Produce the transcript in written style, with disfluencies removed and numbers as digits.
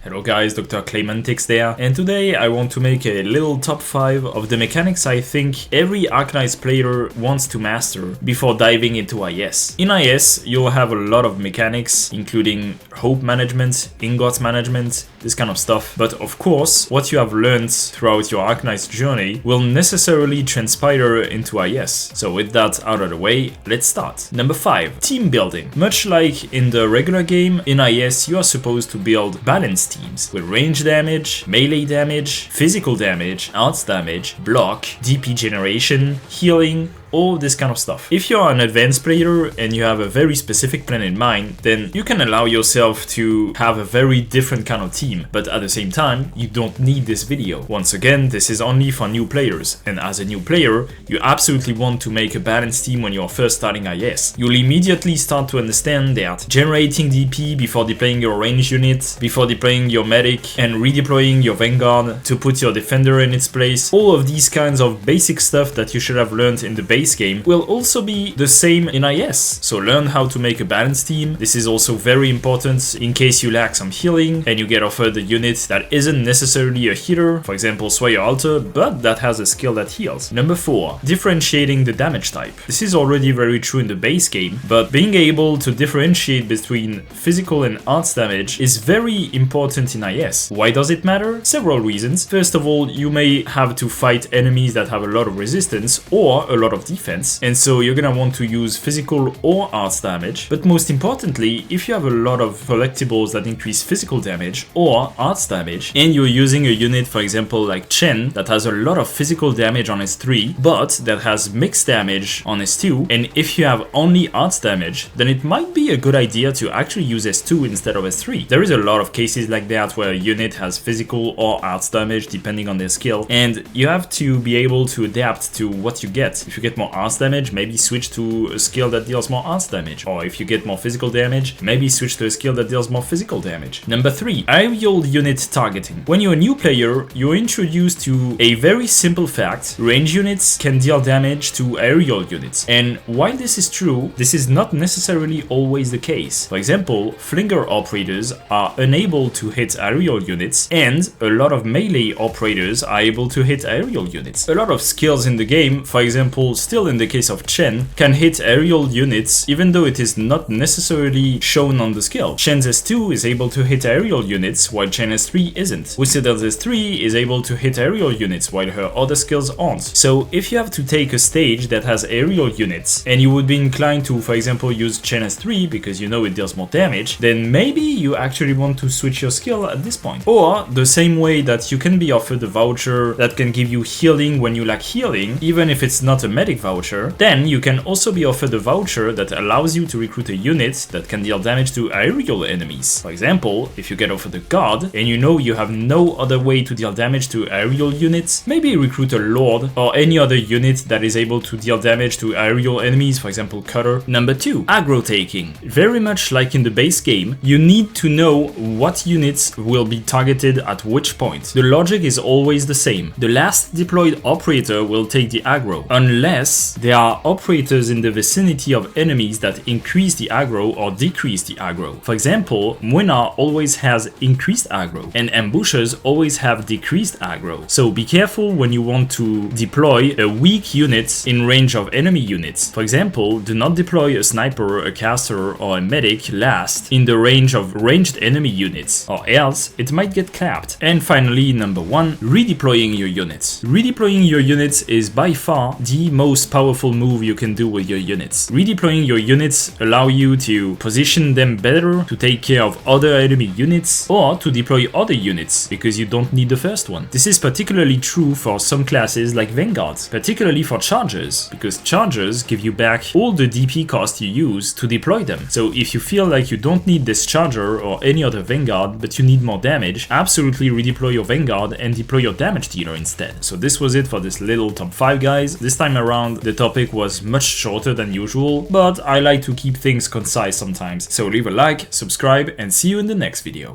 Hello guys, Dr.Pitanger there, and today I want to make a little top 5 of the mechanics I think every Arknights player wants to master before diving into IS. In IS, you'll have a lot of mechanics, including hope management, ingot management, this kind of stuff, but of course, what you have learned throughout your Arknights journey will necessarily transpire into IS. So with that out of the way, let's start. Number 5. Team building. Much like in the regular game, in IS you are supposed to build balanced teams with range damage, melee damage, physical damage, arts damage, block, DP generation, healing, all this kind of stuff. If you're an advanced player and you have a very specific plan in mind, then you can allow yourself to have a very different kind of team, but at the same time, you don't need this video. Once again, this is only for new players, and as a new player, you absolutely want to make a balanced team when you're first starting IS. You'll immediately start to understand that generating DP before deploying your range unit, before deploying your medic, and redeploying your vanguard to put your defender in its place, all of these kinds of basic stuff that you should have learned in the base game will also be the same in IS. So learn how to make a balanced team. This is also very important in case you lack some healing and you get offered a unit that isn't necessarily a healer, for example Swire Altar, but that has a skill that heals. Number 4. Differentiating the damage type. This is already very true in the base game, but being able to differentiate between physical and arts damage is very important in IS. Why does it matter? Several reasons. First of all, you may have to fight enemies that have a lot of resistance or a lot of defense, and so you're gonna want to use physical or arts damage. But most importantly, if you have a lot of collectibles that increase physical damage or arts damage, and you're using a unit, for example like Chen, that has a lot of physical damage on S3, but that has mixed damage on S2, and if you have only arts damage, then it might be a good idea to actually use S2 instead of S3. There is a lot of cases like that where a unit has physical or arts damage depending on their skill, and you have to be able to adapt to what you get. If you get more arts damage, maybe switch to a skill that deals more arts damage, or if you get more physical damage, maybe switch to a skill that deals more physical damage. Number 3. Aerial unit targeting. When you're a new player, you're introduced to a very simple fact: range units can deal damage to aerial units, and while this is true, this is not necessarily always the case. For example, flinger operators are unable to hit aerial units, and a lot of melee operators are able to hit aerial units. A lot of skills in the game, for example, still in the case of Chen, can hit aerial units even though it is not necessarily shown on the skill. Chen's S2 is able to hit aerial units while Chen S3 isn't. Wissedel's S3 is able to hit aerial units while her other skills aren't. So if you have to take a stage that has aerial units and you would be inclined to, for example, use Chen S3 because you know it deals more damage, then maybe you actually want to switch your skill at this point. Or the same way that you can be offered a voucher that can give you healing when you lack healing, even if it's not a medic voucher, then you can also be offered a voucher that allows you to recruit a unit that can deal damage to aerial enemies. For example, if you get offered a guard and you know you have no other way to deal damage to aerial units, maybe recruit a lord or any other unit that is able to deal damage to aerial enemies, for example cutter. Number 2. Aggro taking. Very much like in the base game, you need to know what units will be targeted at which point. The logic is always the same. The last deployed operator will take the aggro, unless there are operators in the vicinity of enemies that increase the aggro or decrease the aggro. For example, Mwena always has increased aggro, and ambushers always have decreased aggro. So be careful when you want to deploy a weak unit in range of enemy units. For example, do not deploy a sniper, a caster, or a medic last in the range of ranged enemy units, or else it might get clapped. And finally, number 1, redeploying your units. Redeploying your units is by far the most powerful move you can do with your units. Redeploying your units allow you to position them better, to take care of other enemy units, or to deploy other units because you don't need the first one. This is particularly true for some classes like Vanguards, particularly for chargers, because chargers give you back all the DP cost you use to deploy them. So if you feel like you don't need this charger or any other Vanguard, but you need more damage, absolutely redeploy your Vanguard and deploy your damage dealer instead. So this was it for this little top 5, guys. This time around, the topic was much shorter than usual, but I like to keep things concise sometimes. So leave a like, subscribe, and see you in the next video.